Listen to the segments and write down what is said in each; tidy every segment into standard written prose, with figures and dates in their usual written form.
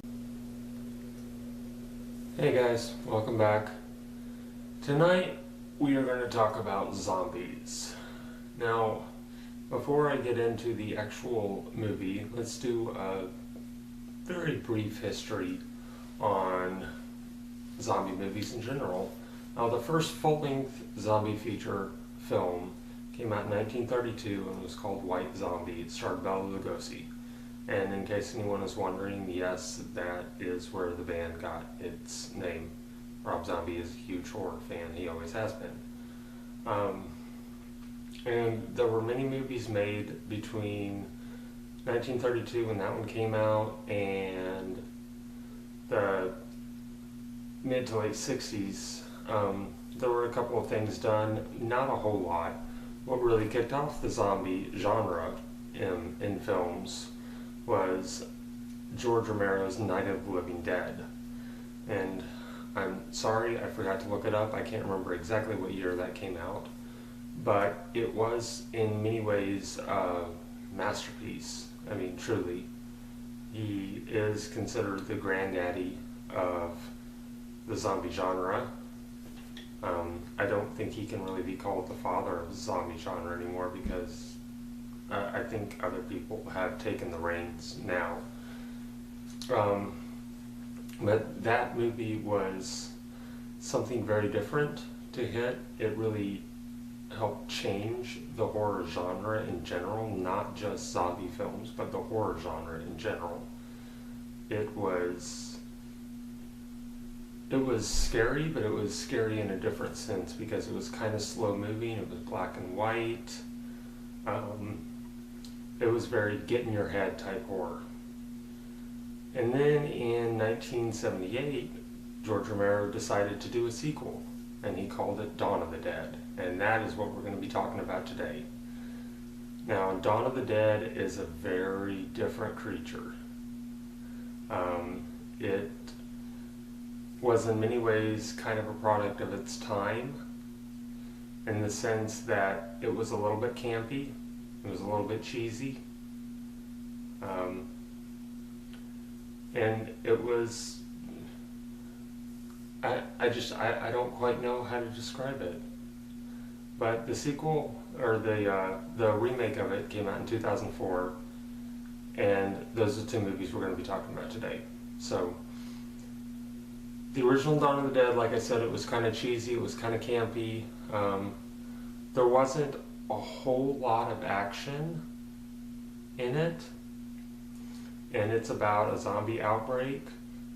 Hey guys, welcome back. Tonight we are going to talk about zombies. Now, before I get into the actual movie, let's do a very brief history on zombie movies in general. Now, the first full-length zombie feature film came out in 1932 and was called White Zombie. It starred Bela Lugosi. And in case anyone is wondering, yes, that is where the band got its name. Rob Zombie is a huge horror fan. He always has been. And there were many movies made between 1932 when that one came out and the mid to late 60s. There were a couple of things done, not a whole lot. What really kicked off the zombie genre in films was George Romero's Night of the Living Dead. And I'm sorry, I forgot to look it up. I can't remember exactly what year that came out. But it was in many ways a masterpiece. I mean, truly. He is considered the granddaddy of the zombie genre. I don't think he can really be called the father of the zombie genre anymore because I think other people have taken the reins now. But that movie was something very different to hit. It really helped change the horror genre in general, not just zombie films, but the horror genre in general. It was scary, but it was scary in a different sense because it was kind of slow moving. It was black and white. It was very get-in-your-head type horror. And then in 1978, George Romero decided to do a sequel, and he called it Dawn of the Dead. And that is what we're going to be talking about today. Now, Dawn of the Dead is a very different creature. It was in many ways kind of a product of its time, in the sense that it was a little bit campy. It was a little bit cheesy. And it was, I don't quite know how to describe it. But the sequel, or the remake of it came out in 2004, and those are the two movies we're going to be talking about today. So, the original Dawn of the Dead, like I said, it was kind of cheesy, it was kind of campy. There wasn't a whole lot of action in it, and it's about a zombie outbreak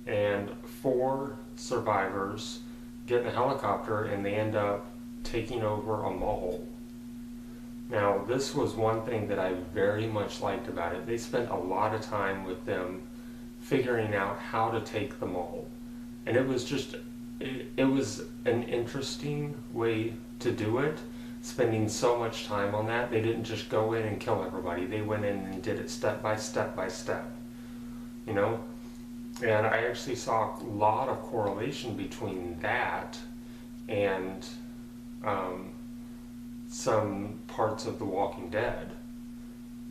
and 4 survivors get in a helicopter and they end up taking over a mall. Now, this was one thing that I very much liked about it. They spent a lot of time with them figuring out how to take the mall, and it was just it was an interesting way to do it, spending so much time on that. They didn't just go in and kill everybody. They went in and did it step by step by step, you know? And I actually saw a lot of correlation between that and some parts of The Walking Dead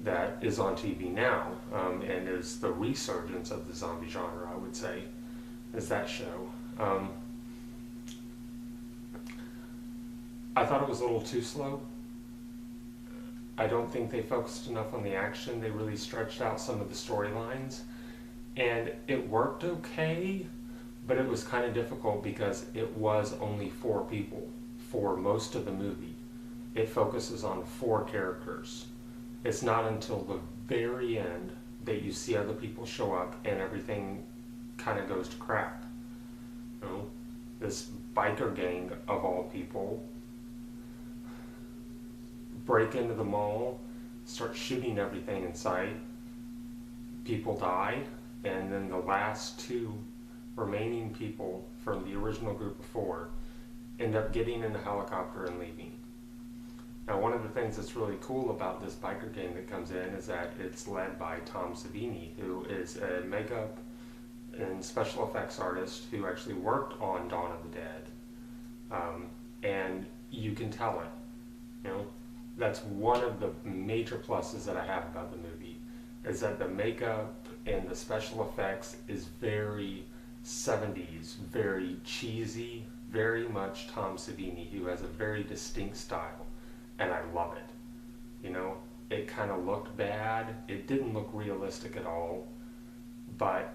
that is on TV now, and is the resurgence of the zombie genre, I would say, is that show. I thought it was a little too slow. I don't think they focused enough on the action. They really stretched out some of the storylines. And it worked okay, but it was kind of difficult because it was only 4 people for most of the movie. It focuses on 4 characters. It's not until the very end that you see other people show up and everything kind of goes to crap. You know, this biker gang of all people break into the mall, start shooting everything in sight, people die, and then the last 2 remaining people from the original group of 4 end up getting in a helicopter and leaving. Now, one of the things that's really cool about this biker gang that comes in is that it's led by Tom Savini, who is a makeup and special effects artist who actually worked on Dawn of the Dead. And you can tell it, you know. That's one of the major pluses that I have about the movie, is that the makeup and the special effects is very 70s, very cheesy, very much Tom Savini, who has a very distinct style, and I love it. You know, it kind of looked bad. It didn't look realistic at all, but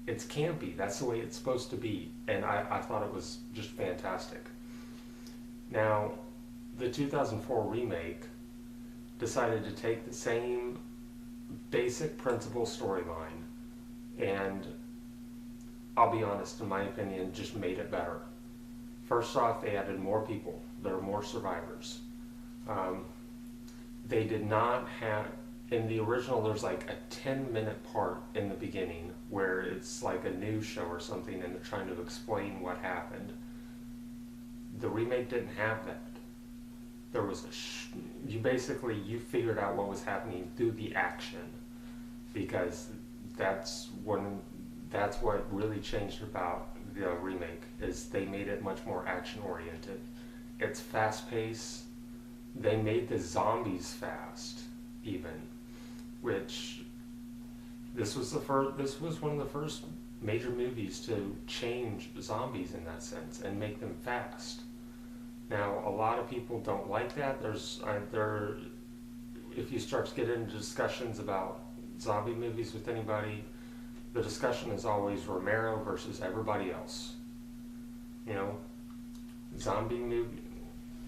it's campy. That's the way it's supposed to be, and I thought it was just fantastic. Now, the 2004 remake decided to take the same basic principle storyline and, I'll be honest, in my opinion, just made it better. First off, they added more people. There are more survivors. They did not have, in the original, there's like a 10-minute part in the beginning where it's like a news show or something and they're trying to explain what happened. The remake didn't have that. There was you figured out what was happening through the action, because that's what really changed about the remake, is they made it much more action oriented. It's fast paced. They made the zombies fast, even, which this was one of the first major movies to change zombies in that sense and make them fast. Now, a lot of people don't like that. If you start to get into discussions about zombie movies with anybody, the discussion is always Romero versus everybody else. You know, zombie movie,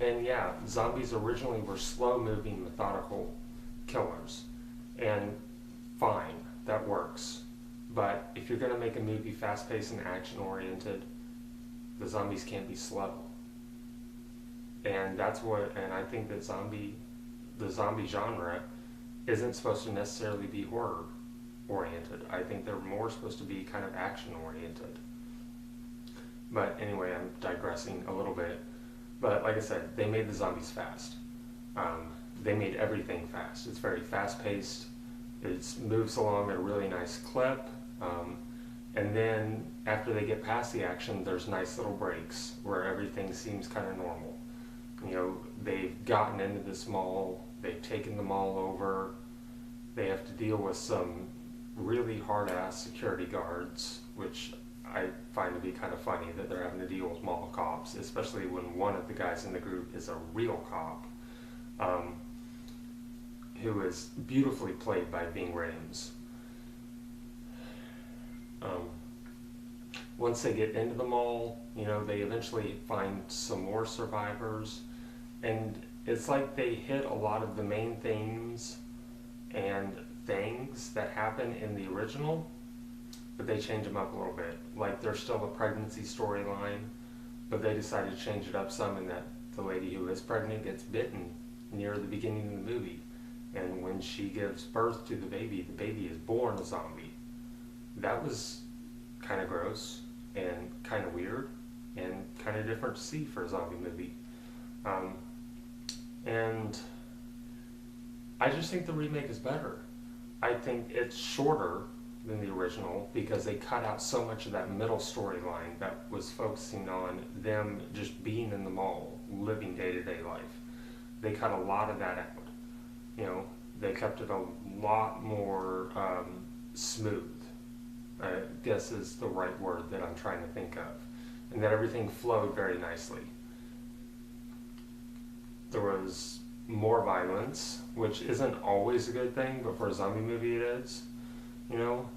and yeah, zombies originally were slow-moving, methodical killers, and fine, that works. But if you're going to make a movie fast-paced and action-oriented, the zombies can't be slow. And I think that the zombie genre isn't supposed to necessarily be horror oriented. I think they're more supposed to be kind of action oriented. But anyway, I'm digressing a little bit. But like I said, they made the zombies fast. They made everything fast. It's very fast paced. It moves along at a really nice clip. And then after they get past the action, there's nice little breaks where everything seems kind of normal. You know, they've gotten into this mall, they've taken the mall over, they have to deal with some really hard-ass security guards, which I find to be kind of funny that they're having to deal with mall cops, especially when one of the guys in the group is a real cop, who is beautifully played by Ving Rhames. Once they get into the mall, you know, they eventually find some more survivors, and it's like they hit a lot of the main themes and things that happen in the original, but they change them up a little bit. Like, there's still a pregnancy storyline, but they decided to change it up some in that the lady who is pregnant gets bitten near the beginning of the movie, and when she gives birth to the baby is born a zombie. That was kind of gross and kind of weird and kind of different to see for a zombie movie. And I just think the remake is better. I think it's shorter than the original because they cut out so much of that middle storyline that was focusing on them just being in the mall, living day-to-day life. They cut a lot of that out. You know, they kept it a lot more smooth, I guess is the right word that I'm trying to think of, and that everything flowed very nicely. There was more violence, which isn't always a good thing, but for a zombie movie it is. You know,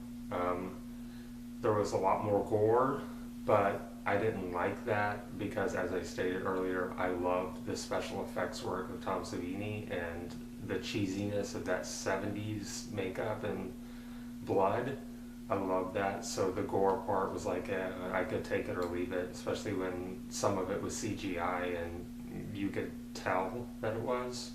there was a lot more gore, but I didn't like that because, as I stated earlier, I loved the special effects work of Tom Savini and the cheesiness of that 70s makeup and blood. I loved that. So the gore part was like, I could take it or leave it, especially when some of it was CGI and you could tell that it was.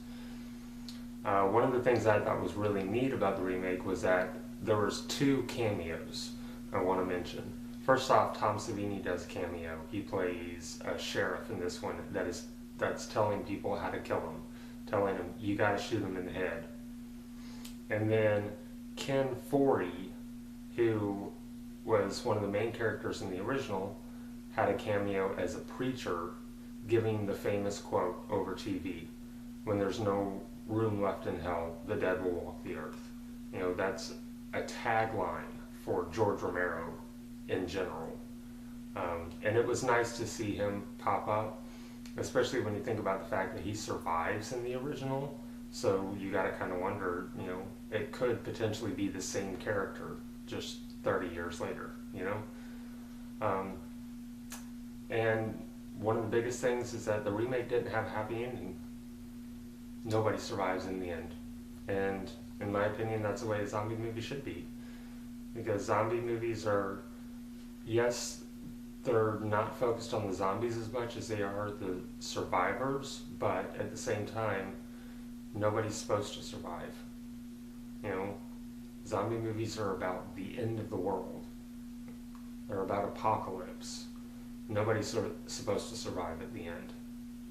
One of the things I thought was really neat about the remake was that there was 2 cameos I want to mention. First off, Tom Savini does a cameo. He plays a sheriff in this one that's telling people how to kill him, telling them you got to shoot him in the head. And then Ken Foree, who was one of the main characters in the original, had a cameo as a preacher giving the famous quote over TV, "When there's no room left in hell, the dead will walk the earth." You know, that's a tagline for George Romero in general. And it was nice to see him pop up, especially when you think about the fact that he survives in the original. So you got to kind of wonder, it could potentially be the same character just 30 years later, And one of the biggest things is that the remake didn't have a happy ending. Nobody survives in the end. And in my opinion, that's the way a zombie movie should be. Because zombie movies are, yes, they're not focused on the zombies as much as they are the survivors, but at the same time, nobody's supposed to survive. Zombie movies are about the end of the world. They're about apocalypse. Nobody's supposed to survive at the end.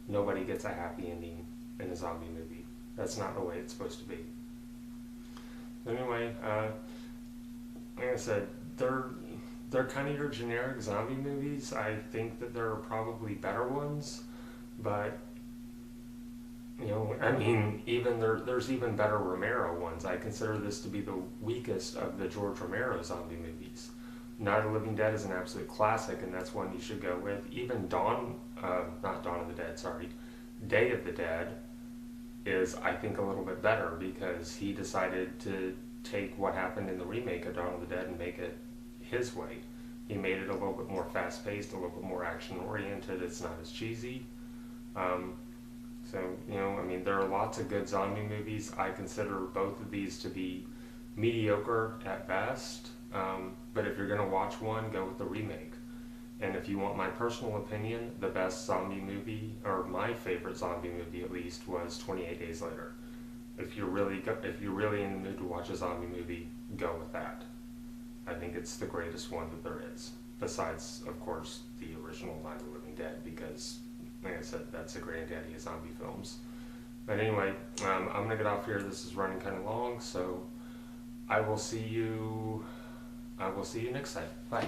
Nobody gets a happy ending in a zombie movie. That's not the way it's supposed to be. Anyway, like I said, they're kind of your generic zombie movies. I think that there are probably better ones, but there's even better Romero ones. I consider this to be the weakest of the George Romero zombie movies. Night of the Living Dead is an absolute classic, and that's one you should go with. Even not Dawn of the Dead, sorry, Day of the Dead is, I think, a little bit better because he decided to take what happened in the remake of Dawn of the Dead and make it his way. He made it a little bit more fast-paced, a little bit more action-oriented. It's not as cheesy. There are lots of good zombie movies. I consider both of these to be mediocre at best. But if you're going to watch one, go with the remake. And if you want my personal opinion, the best zombie movie, or my favorite zombie movie at least, was 28 Days Later. If you're really in the mood to watch a zombie movie, go with that. I think it's the greatest one that there is. Besides, of course, the original Night of the Living Dead, because, like I said, that's the granddaddy of zombie films. But anyway, I'm going to get off here. This is running kind of long, so I will see you next time. Bye.